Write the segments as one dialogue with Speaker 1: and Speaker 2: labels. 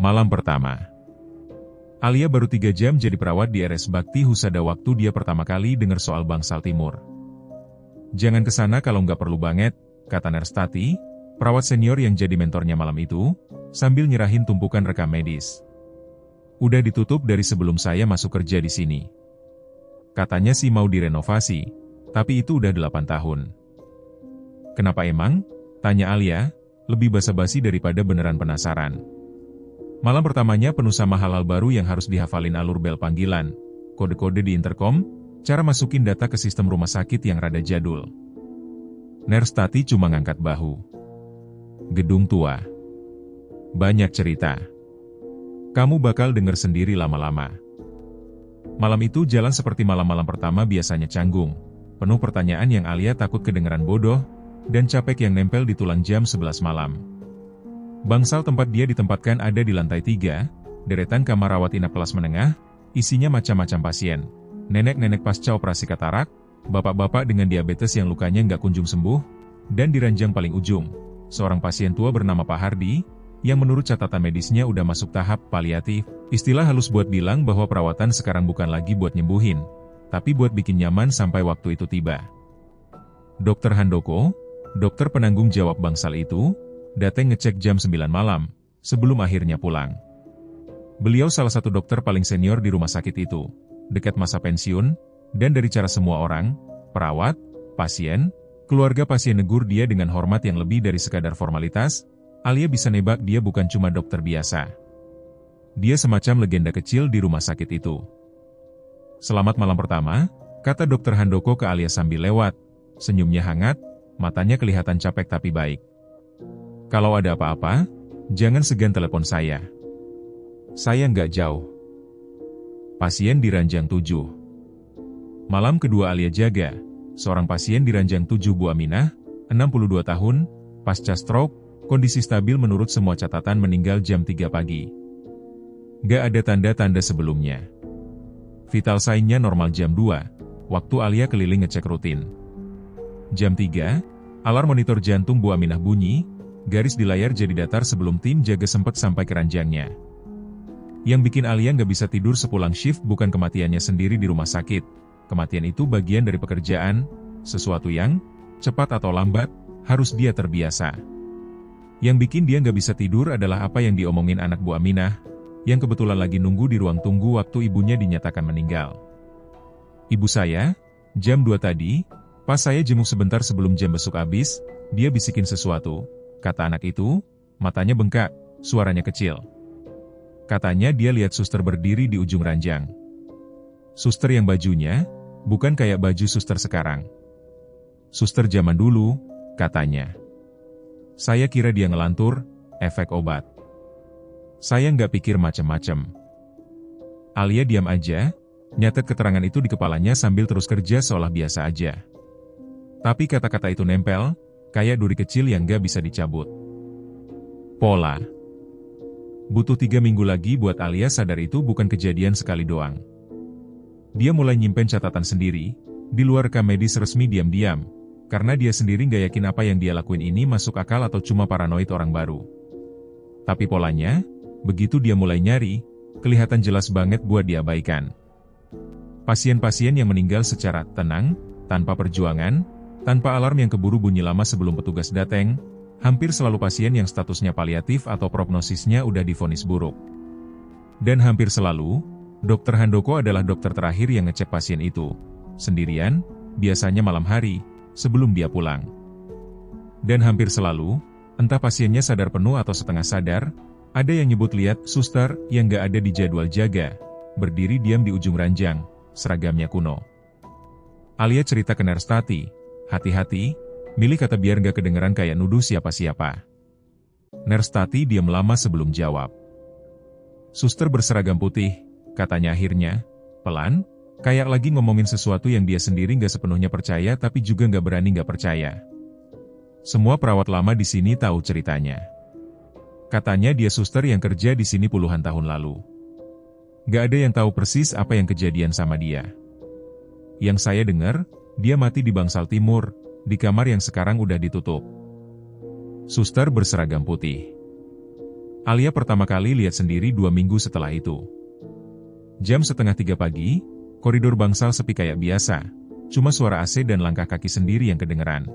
Speaker 1: Malam pertama. Alia baru 3 jam jadi perawat di RS Bakti Husada waktu dia pertama kali dengar soal Bangsal Timur. Jangan kesana kalau nggak perlu banget, kata Nerstati, perawat senior yang jadi mentornya malam itu, sambil nyerahin tumpukan rekam medis. Udah ditutup dari sebelum saya masuk kerja di sini. Katanya sih mau direnovasi, tapi itu udah 8 tahun. Kenapa emang? Tanya Alia, lebih basa-basi daripada beneran penasaran. Malam pertamanya penuh sama hal-hal baru yang harus dihafalin, alur bel panggilan, kode-kode di intercom, cara masukin data ke sistem rumah sakit yang rada jadul. Nerstati cuma ngangkat bahu. Gedung tua. Banyak cerita. Kamu bakal denger sendiri lama-lama. Malam itu jalan seperti malam-malam pertama biasanya, canggung, penuh pertanyaan yang Alia takut kedengeran bodoh, dan capek yang nempel di tulang jam 11 malam. Bangsal tempat dia ditempatkan ada di lantai 3, deretan kamar rawat inap kelas menengah, isinya macam-macam pasien. Nenek-nenek pasca operasi katarak, bapak-bapak dengan diabetes yang lukanya nggak kunjung sembuh, dan di ranjang paling ujung, seorang pasien tua bernama Pak Hardi, yang menurut catatan medisnya udah masuk tahap paliatif. Istilah halus buat bilang bahwa perawatan sekarang bukan lagi buat nyembuhin, tapi buat bikin nyaman sampai waktu itu tiba. Dokter Handoko, dokter penanggung jawab Bangsal itu, datang ngecek jam 9 malam, sebelum akhirnya pulang. Beliau salah satu dokter paling senior di rumah sakit itu, dekat masa pensiun, dan dari cara semua orang, perawat, pasien, keluarga pasien negur dia dengan hormat yang lebih dari sekadar formalitas. Alia bisa nebak dia bukan cuma dokter biasa. Dia semacam legenda kecil di rumah sakit itu. Selamat malam pertama, kata dokter Handoko ke Alia sambil lewat, senyumnya hangat, matanya kelihatan capek tapi baik. Kalau ada apa-apa, jangan segan telepon saya. Saya nggak jauh. Pasien di ranjang 7. Malam kedua Alia jaga, seorang pasien di ranjang 7 Bu Aminah, 62 tahun, pasca stroke, kondisi stabil menurut semua catatan, meninggal jam 3 pagi. Nggak ada tanda-tanda sebelumnya. Vital sign-nya normal jam 2, waktu Alia keliling ngecek rutin. Jam 3, alarm monitor jantung Bu Aminah bunyi, garis di layar jadi datar sebelum tim jaga sempat sampai ke ranjangnya. Yang bikin Alia nggak bisa tidur sepulang shift bukan kematiannya sendiri di rumah sakit. Kematian itu bagian dari pekerjaan, sesuatu yang, cepat atau lambat, harus dia terbiasa. Yang bikin dia nggak bisa tidur adalah apa yang diomongin anak Bu Aminah, yang kebetulan lagi nunggu di ruang tunggu waktu ibunya dinyatakan meninggal. Ibu saya, jam 2 tadi, pas saya jenguk sebentar sebelum jam besuk habis, dia bisikin sesuatu. Kata anak itu, matanya bengkak, suaranya kecil. Katanya dia lihat suster berdiri di ujung ranjang. Suster yang bajunya, bukan kayak baju suster sekarang. Suster zaman dulu, katanya. Saya kira dia ngelantur, efek obat. Saya nggak pikir macem-macem. Alia diam aja, nyatet keterangan itu di kepalanya sambil terus kerja seolah biasa aja. Tapi kata-kata itu nempel, kayak duri kecil yang gak bisa dicabut. Pola. Butuh 3 minggu lagi buat Alia sadar itu bukan kejadian sekali doang. Dia mulai nyimpen catatan sendiri, di luar rekam medis resmi diam-diam, karena dia sendiri gak yakin apa yang dia lakuin ini masuk akal atau cuma paranoid orang baru. Tapi polanya, begitu dia mulai nyari, kelihatan jelas banget buat diabaikan. Pasien-pasien yang meninggal secara tenang, tanpa perjuangan, tanpa alarm yang keburu bunyi lama sebelum petugas datang, hampir selalu pasien yang statusnya paliatif atau prognosisnya udah divonis buruk. Dan hampir selalu, dokter Handoko adalah dokter terakhir yang ngecek pasien itu, sendirian, biasanya malam hari, sebelum dia pulang. Dan hampir selalu, entah pasiennya sadar penuh atau setengah sadar, ada yang nyebut lihat suster yang gak ada di jadwal jaga, berdiri diam di ujung ranjang, seragamnya kuno. Alia cerita ke Nerstati, hati-hati, milih kata biar gak kedengeran kayak nuduh siapa-siapa. Nerstati diam lama sebelum jawab. Suster berseragam putih, katanya akhirnya, pelan, kayak lagi ngomongin sesuatu yang dia sendiri gak sepenuhnya percaya tapi juga gak berani gak percaya. Semua perawat lama di sini tahu ceritanya. Katanya dia suster yang kerja di sini puluhan tahun lalu. Gak ada yang tahu persis apa yang kejadian sama dia. Yang saya dengar, dia mati di Bangsal Timur, di kamar yang sekarang udah ditutup. Suster berseragam putih. Alia pertama kali lihat sendiri 2 minggu setelah itu. Jam 2:30 pagi, koridor bangsal sepi kayak biasa. Cuma suara AC dan langkah kaki sendiri yang kedengeran.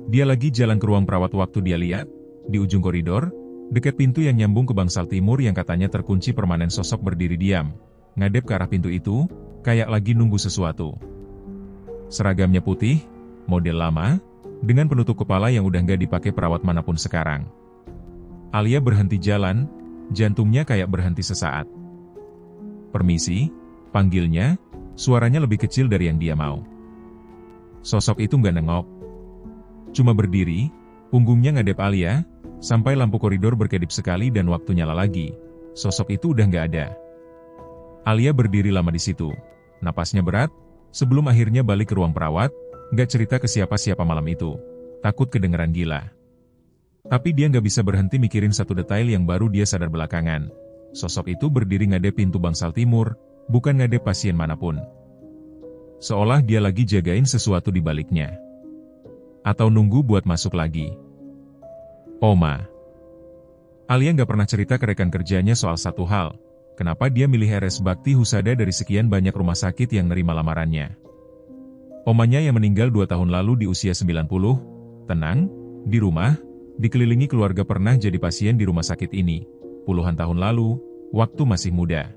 Speaker 1: Dia lagi jalan ke ruang perawat waktu dia lihat, di ujung koridor, dekat pintu yang nyambung ke bangsal timur yang katanya terkunci permanen sosok berdiri diam, ngadep ke arah pintu itu, kayak lagi nunggu sesuatu. Seragamnya putih, model lama, dengan penutup kepala yang udah nggak dipakai perawat manapun sekarang. Alia berhenti jalan, jantungnya kayak berhenti sesaat. "Permisi," panggilnya, suaranya lebih kecil dari yang dia mau. Sosok itu nggak nengok. Cuma berdiri, punggungnya ngadep Alia, sampai lampu koridor berkedip sekali dan waktu nyala lagi. Sosok itu udah nggak ada. Alia berdiri lama di situ. Napasnya berat, sebelum akhirnya balik ke ruang perawat, nggak cerita ke siapa-siapa malam itu. Takut kedengeran gila. Tapi dia nggak bisa berhenti mikirin satu detail yang baru dia sadar belakangan. Sosok itu berdiri ngadep pintu bangsal timur, bukan ngadep pasien manapun. Seolah dia lagi jagain sesuatu di baliknya. Atau nunggu buat masuk lagi. Oma. Alia nggak pernah cerita ke rekan kerjanya soal satu hal. Kenapa dia milih RS Bakti Husada dari sekian banyak rumah sakit yang nerima lamarannya. Omanya yang meninggal 2 tahun lalu di usia 90, tenang, di rumah, dikelilingi keluarga pernah jadi pasien di rumah sakit ini, puluhan tahun lalu, waktu masih muda.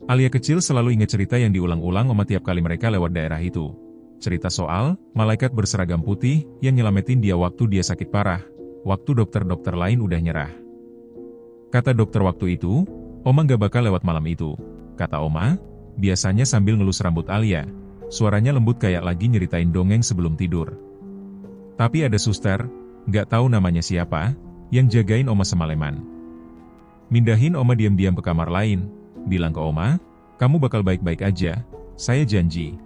Speaker 1: Alia kecil selalu ingat cerita yang diulang-ulang Oma tiap kali mereka lewat daerah itu. Cerita soal malaikat berseragam putih yang nyelamatin dia waktu dia sakit parah, waktu dokter-dokter lain udah nyerah. Kata dokter waktu itu, Oma gak bakal lewat malam itu. Kata Oma, biasanya sambil ngelus rambut Alia, suaranya lembut kayak lagi nyeritain dongeng sebelum tidur. Tapi ada suster, gak tahu namanya siapa, yang jagain Oma semaleman. Mindahin Oma diam-diam ke kamar lain, bilang ke Oma, "Kamu bakal baik-baik aja, saya janji."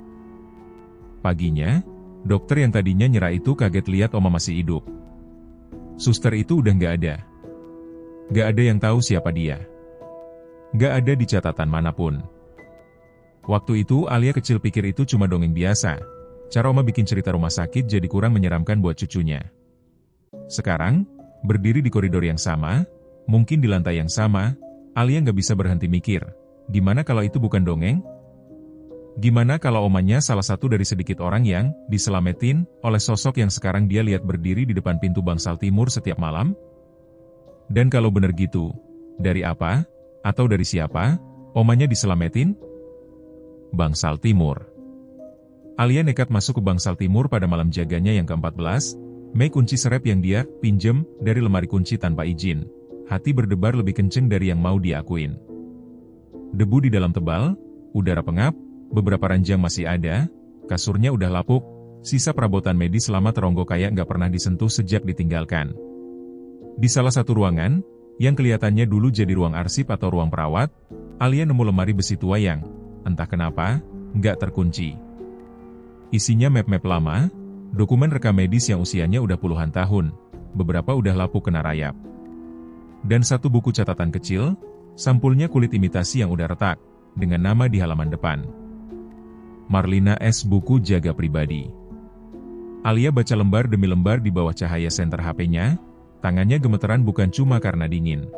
Speaker 1: Paginya, dokter yang tadinya nyerah itu kaget lihat Oma masih hidup. Suster itu udah gak ada. Gak ada yang tahu siapa dia. Gak ada di catatan manapun. Waktu itu Alia kecil pikir itu cuma dongeng biasa. Cara Oma bikin cerita rumah sakit jadi kurang menyeramkan buat cucunya. Sekarang, berdiri di koridor yang sama, mungkin di lantai yang sama, Alia nggak bisa berhenti mikir, gimana kalau itu bukan dongeng? Gimana kalau omanya salah satu dari sedikit orang yang diselamatin oleh sosok yang sekarang dia lihat berdiri di depan pintu bangsal timur setiap malam? Dan kalau benar gitu, dari apa, atau dari siapa, omanya diselamatin? Bangsal Timur. Alia nekat masuk ke bangsal timur pada malam jaganya yang ke-14, Mei kunci serep yang dia pinjem dari lemari kunci tanpa izin. Hati berdebar lebih kenceng dari yang mau diakuin. Debu di dalam tebal, udara pengap, beberapa ranjang masih ada, kasurnya udah lapuk, sisa perabotan medis lama teronggok kayak nggak pernah disentuh sejak ditinggalkan. Di salah satu ruangan, yang kelihatannya dulu jadi ruang arsip atau ruang perawat, Alia nemu lemari besi tua yang, entah kenapa, nggak terkunci. Isinya map-map lama, dokumen rekam medis yang usianya udah puluhan tahun, beberapa udah lapuk kena rayap. Dan satu buku catatan kecil, sampulnya kulit imitasi yang udah retak, dengan nama di halaman depan. Marlina S. Buku jaga pribadi. Alia baca lembar demi lembar di bawah cahaya senter HP-nya, tangannya gemeteran bukan cuma karena dingin.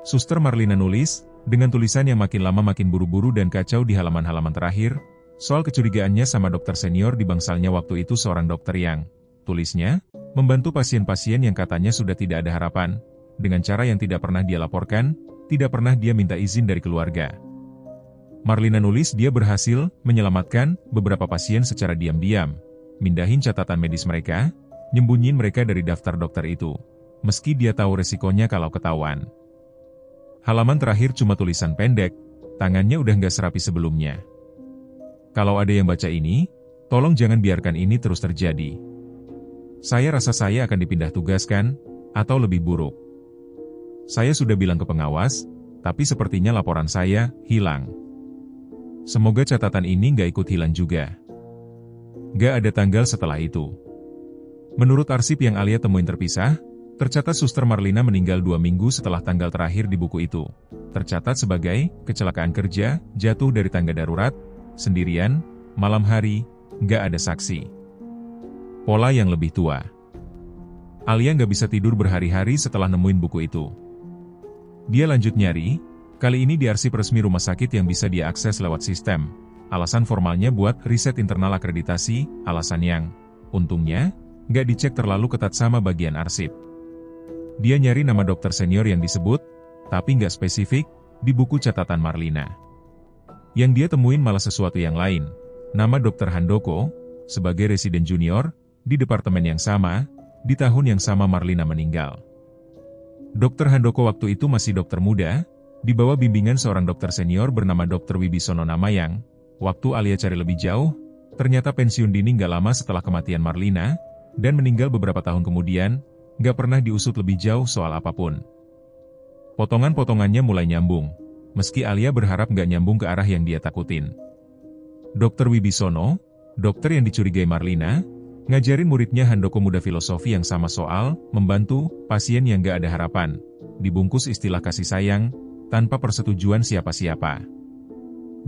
Speaker 1: Suster Marlina nulis, dengan tulisan yang makin lama makin buru-buru dan kacau di halaman-halaman terakhir, soal kecurigaannya sama dokter senior di bangsalnya waktu itu seorang dokter yang, tulisnya, membantu pasien-pasien yang katanya sudah tidak ada harapan, dengan cara yang tidak pernah dia laporkan, tidak pernah dia minta izin dari keluarga. Marlina nulis dia berhasil menyelamatkan beberapa pasien secara diam-diam, mindahin catatan medis mereka, nyembunyiin mereka dari daftar dokter itu, meski dia tahu resikonya kalau ketahuan. Halaman terakhir cuma tulisan pendek, tangannya udah nggak serapi sebelumnya. Kalau ada yang baca ini, tolong jangan biarkan ini terus terjadi. Saya rasa saya akan dipindah tugaskan, atau lebih buruk. Saya sudah bilang ke pengawas, tapi sepertinya laporan saya hilang. Semoga catatan ini nggak ikut hilang juga. Nggak ada tanggal setelah itu. Menurut arsip yang Alia temuin terpisah, tercatat Suster Marlina meninggal 2 minggu setelah tanggal terakhir di buku itu. Tercatat sebagai kecelakaan kerja, jatuh dari tangga darurat, sendirian, malam hari, nggak ada saksi. Pola yang lebih tua. Alia nggak bisa tidur berhari-hari setelah nemuin buku itu. Dia lanjut nyari, kali ini di arsip resmi rumah sakit yang bisa dia akses lewat sistem. Alasan formalnya buat riset internal akreditasi, alasan yang, untungnya, nggak dicek terlalu ketat sama bagian arsip. Dia nyari nama dokter senior yang disebut, tapi nggak spesifik, di buku catatan Marlina. Yang dia temuin malah sesuatu yang lain, nama dokter Handoko, sebagai residen junior, di departemen yang sama, di tahun yang sama Marlina meninggal. Dokter Handoko waktu itu masih dokter muda, di bawah bimbingan seorang dokter senior bernama Dr. Wibisono Namayang. Waktu Alia cari lebih jauh, ternyata pensiun dini nggak lama setelah kematian Marlina, dan meninggal beberapa tahun kemudian, nggak pernah diusut lebih jauh soal apapun. Potongan-potongannya mulai nyambung, meski Alia berharap nggak nyambung ke arah yang dia takutin. Dr. Wibisono, dokter yang dicurigai Marlina, ngajarin muridnya Handoko muda filosofi yang sama soal membantu pasien yang gak ada harapan, dibungkus istilah kasih sayang, tanpa persetujuan siapa-siapa.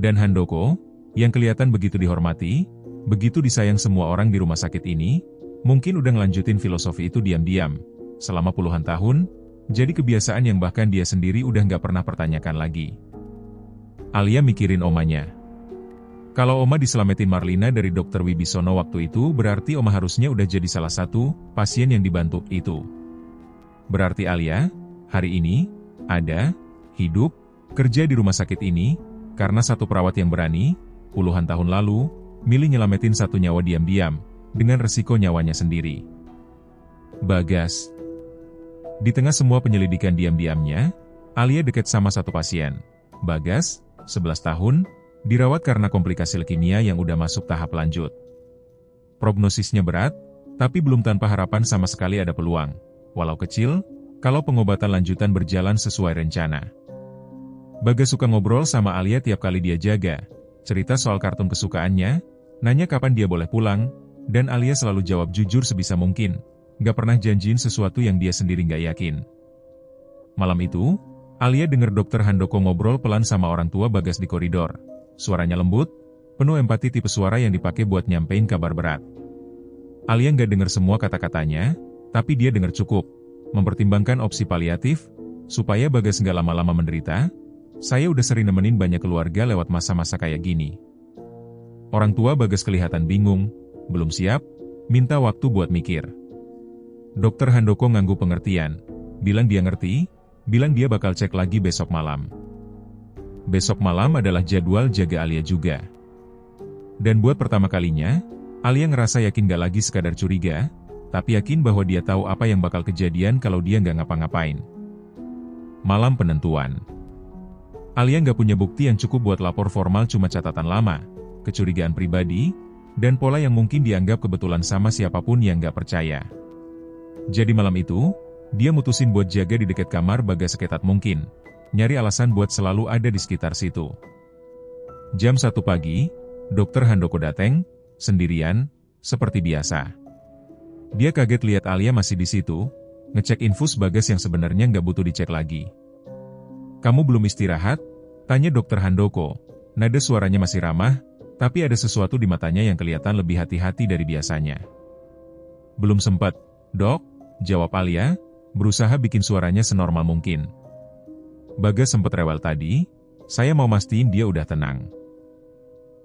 Speaker 1: Dan Handoko, yang kelihatan begitu dihormati, begitu disayang semua orang di rumah sakit ini, mungkin udah ngelanjutin filosofi itu diam-diam, selama puluhan tahun, jadi kebiasaan yang bahkan dia sendiri udah gak pernah pertanyakan lagi. Alia mikirin omanya. Kalau Oma diselamatin Marlina dari Dr. Wibisono waktu itu, berarti Oma harusnya udah jadi salah satu pasien yang dibantu itu. Berarti Alia, hari ini, ada, hidup, kerja di rumah sakit ini, karena satu perawat yang berani, puluhan tahun lalu, milih nyelamatin satu nyawa diam-diam, dengan resiko nyawanya sendiri. Bagas. Di tengah semua penyelidikan diam-diamnya, Alia deket sama satu pasien. Bagas, 11 tahun, dirawat karena komplikasi leukemia yang udah masuk tahap lanjut. Prognosisnya berat, tapi belum tanpa harapan sama sekali ada peluang, walau kecil, kalau pengobatan lanjutan berjalan sesuai rencana. Bagas suka ngobrol sama Alia tiap kali dia jaga, cerita soal kartun kesukaannya, nanya kapan dia boleh pulang, dan Alia selalu jawab jujur sebisa mungkin, gak pernah janjiin sesuatu yang dia sendiri gak yakin. Malam itu, Alia dengar dokter Handoko ngobrol pelan sama orang tua Bagas di koridor. Suaranya lembut, penuh empati tipe suara yang dipakai buat nyampein kabar berat. Alia nggak dengar semua kata-katanya, tapi dia dengar cukup. Mempertimbangkan opsi paliatif, supaya Bagas nggak lama-lama menderita, saya udah sering nemenin banyak keluarga lewat masa-masa kayak gini. Orang tua Bagas kelihatan bingung, belum siap, minta waktu buat mikir. Dokter Handoko ngangguk pengertian, bilang dia ngerti, bilang dia bakal cek lagi besok malam. Besok malam adalah jadwal jaga Alia juga. Dan buat pertama kalinya, Alia ngerasa yakin gak lagi sekadar curiga, tapi yakin bahwa dia tahu apa yang bakal kejadian kalau dia nggak ngapa-ngapain. Malam penentuan. Alia nggak punya bukti yang cukup buat lapor formal, cuma catatan lama, kecurigaan pribadi, dan pola yang mungkin dianggap kebetulan sama siapapun yang nggak percaya. Jadi malam itu, dia mutusin buat jaga di dekat kamar Bagas seketat mungkin. Nyari alasan buat selalu ada di sekitar situ. Jam 1 pagi, Dokter Handoko dateng, sendirian, seperti biasa. Dia kaget lihat Alia masih di situ, ngecek infus Bagas yang sebenarnya nggak butuh dicek lagi. "Kamu belum istirahat?" tanya Dokter Handoko. Nada suaranya masih ramah, tapi ada sesuatu di matanya yang kelihatan lebih hati-hati dari biasanya. "Belum sempat, Dok," jawab Alia, berusaha bikin suaranya senormal mungkin. "Bagas sempat rewel tadi, saya mau mastiin dia udah tenang."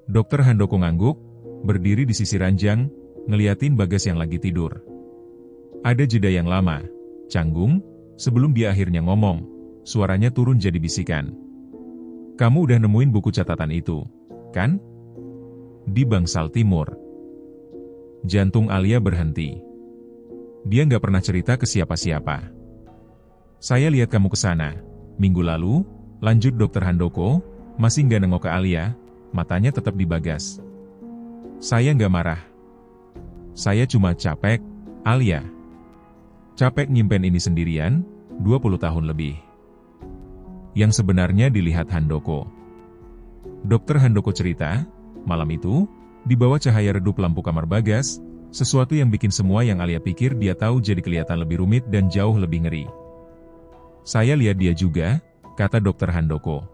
Speaker 1: Dokter Handoko ngangguk, berdiri di sisi ranjang, ngeliatin Bagas yang lagi tidur. Ada jeda yang lama, canggung, sebelum dia akhirnya ngomong, suaranya turun jadi bisikan. "Kamu udah nemuin buku catatan itu, kan? Di Bangsal Timur." Jantung Alia berhenti. Dia nggak pernah cerita ke siapa-siapa. "Saya lihat kamu ke sana minggu lalu," lanjut Dokter Handoko, masih nggak nengok ke Alia, matanya tetap di Bagas. "Saya nggak marah. Saya cuma capek, Alia. Capek nyimpen ini sendirian, 20 tahun lebih." Yang sebenarnya dilihat Handoko. Dokter Handoko cerita, malam itu, di bawah cahaya redup lampu kamar Bagas, sesuatu yang bikin semua yang Alia pikir dia tahu jadi kelihatan lebih rumit dan jauh lebih ngeri. "Saya lihat dia juga," kata Dokter Handoko.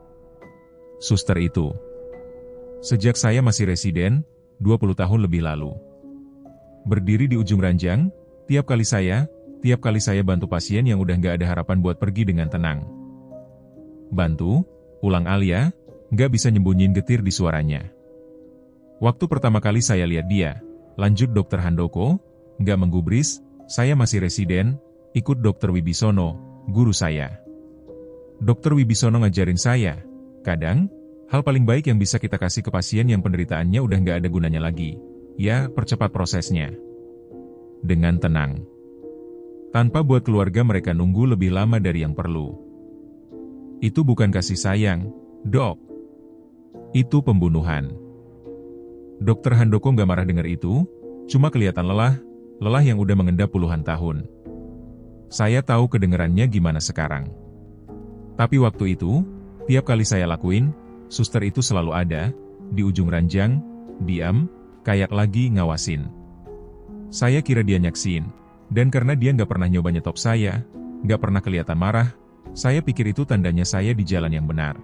Speaker 1: "Suster itu. Sejak saya masih residen, 20 tahun lebih lalu. Berdiri di ujung ranjang, tiap kali saya tiap kali saya bantu pasien yang udah nggak ada harapan buat pergi dengan tenang. Bantu? Ulang Alia, nggak bisa nyembunyiin getir di suaranya. Waktu pertama kali saya lihat dia, lanjut Dr. Handoko, nggak menggubris, saya masih residen, ikut Dr. Wibisono, guru saya. Dr. Wibisono ngajarin saya, kadang, hal paling baik yang bisa kita kasih ke pasien yang penderitaannya udah nggak ada gunanya lagi, ya percepat prosesnya. Dengan tenang. Tanpa buat keluarga mereka nunggu lebih lama dari yang perlu. Itu bukan kasih sayang, Dok. Itu pembunuhan. Dr. Handoko nggak marah dengar itu, cuma kelihatan lelah yang udah mengendap puluhan tahun. Saya tahu kedengerannya gimana sekarang. Tapi waktu itu, tiap kali saya lakuin, suster itu selalu ada, di ujung ranjang, diam, kayak lagi ngawasin. Saya kira dia nyaksin, dan karena dia nggak pernah nyoba nyetop saya, nggak pernah kelihatan marah, saya pikir itu tandanya saya di jalan yang benar.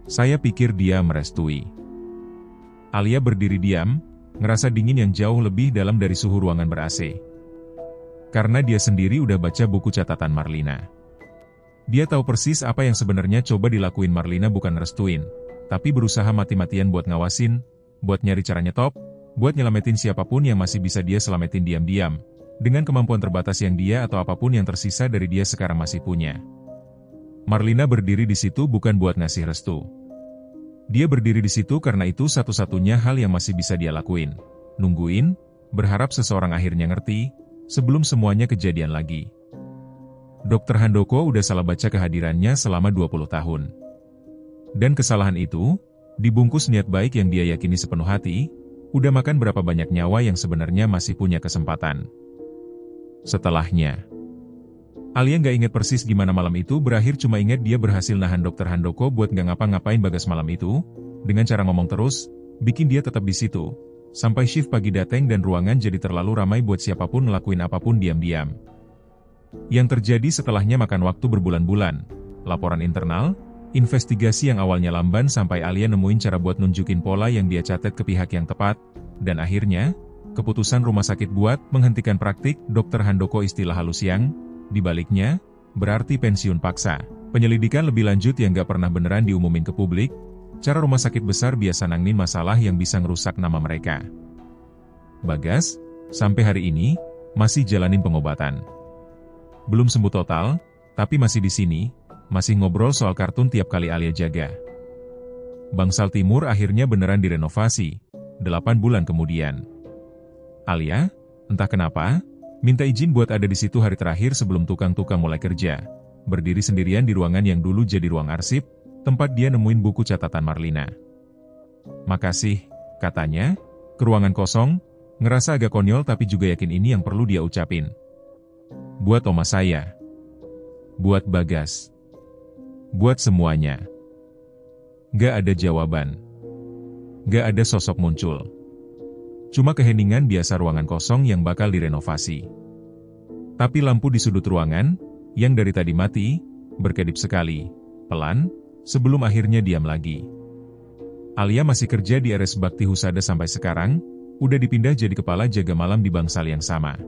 Speaker 1: Saya pikir dia merestui. Alia berdiri diam, ngerasa dingin yang jauh lebih dalam dari suhu ruangan ber-AC. Karena dia sendiri udah baca buku catatan Marlina. Dia tahu persis apa yang sebenarnya coba dilakuin Marlina, bukan restuin, tapi berusaha mati-matian buat ngawasin, buat nyari cara nyetop, buat nyelamatin siapapun yang masih bisa dia selamatin diam-diam, dengan kemampuan terbatas yang dia atau apapun yang tersisa dari dia sekarang masih punya. Marlina berdiri di situ bukan buat ngasih restu. Dia berdiri di situ karena itu satu-satunya hal yang masih bisa dia lakuin. Nungguin, berharap seseorang akhirnya ngerti, sebelum semuanya kejadian lagi. Dr. Handoko udah salah baca kehadirannya selama 20 tahun. Dan kesalahan itu, dibungkus niat baik yang dia yakini sepenuh hati, udah makan berapa banyak nyawa yang sebenarnya masih punya kesempatan. Setelahnya, Alia nggak inget persis gimana malam itu berakhir, cuma inget dia berhasil nahan Dr. Handoko buat nggak ngapa-ngapain Bagas malam itu, dengan cara ngomong terus, bikin dia tetap di situ, sampai shift pagi dateng dan ruangan jadi terlalu ramai buat siapapun ngelakuin apapun diam-diam. Yang terjadi setelahnya makan waktu berbulan-bulan, laporan internal, investigasi yang awalnya lamban sampai Alia nemuin cara buat nunjukin pola yang dia catat ke pihak yang tepat, dan akhirnya, keputusan rumah sakit buat menghentikan praktik Dr. Handoko istilah halus yang, dibaliknya, berarti pensiun paksa. Penyelidikan lebih lanjut yang gak pernah beneran diumumin ke publik, cara rumah sakit besar biasa nangnin masalah yang bisa ngerusak nama mereka. Bagas, sampai hari ini, masih jalanin pengobatan. Belum sembuh total, tapi masih di sini, masih ngobrol soal kartun tiap kali Alia jaga. Bangsal Timur akhirnya beneran direnovasi, 8 bulan kemudian. Alia, entah kenapa, minta izin buat ada di situ hari terakhir sebelum tukang-tukang mulai kerja. Berdiri sendirian di ruangan yang dulu jadi ruang arsip, tempat dia nemuin buku catatan Marlina. Makasih, katanya, ke ruangan kosong, ngerasa agak konyol tapi juga yakin ini yang perlu dia ucapin. Buat oma saya. Buat Bagas. Buat semuanya. Gak ada jawaban. Gak ada sosok muncul. Cuma keheningan biasa ruangan kosong yang bakal direnovasi. Tapi lampu di sudut ruangan, yang dari tadi mati, berkedip sekali, pelan, sebelum akhirnya diam lagi. Alia masih kerja di RS Bakti Husada sampai sekarang, udah dipindah jadi kepala jaga malam di bangsal yang sama.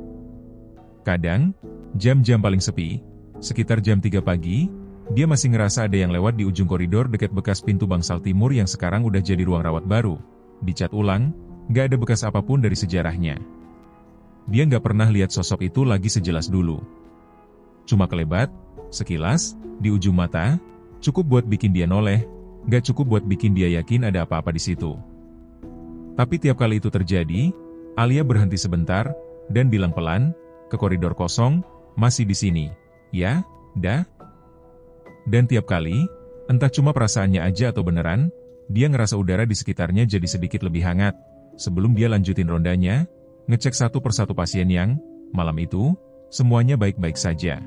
Speaker 1: Kadang, jam-jam paling sepi, sekitar jam 3 pagi, dia masih ngerasa ada yang lewat di ujung koridor dekat bekas pintu bangsal timur yang sekarang udah jadi ruang rawat baru, dicat ulang, gak ada bekas apapun dari sejarahnya. Dia gak pernah lihat sosok itu lagi sejelas dulu. Cuma kelebat, sekilas, di ujung mata, cukup buat bikin dia noleh, gak cukup buat bikin dia yakin ada apa-apa di situ. Tapi tiap kali itu terjadi, Alia berhenti sebentar, dan bilang pelan, ke koridor kosong, masih di sini, ya, dah. Dan tiap kali, entah cuma perasaannya aja atau beneran, dia ngerasa udara di sekitarnya jadi sedikit lebih hangat. Sebelum dia lanjutin rondanya, ngecek satu persatu pasien yang, malam itu, semuanya baik-baik saja.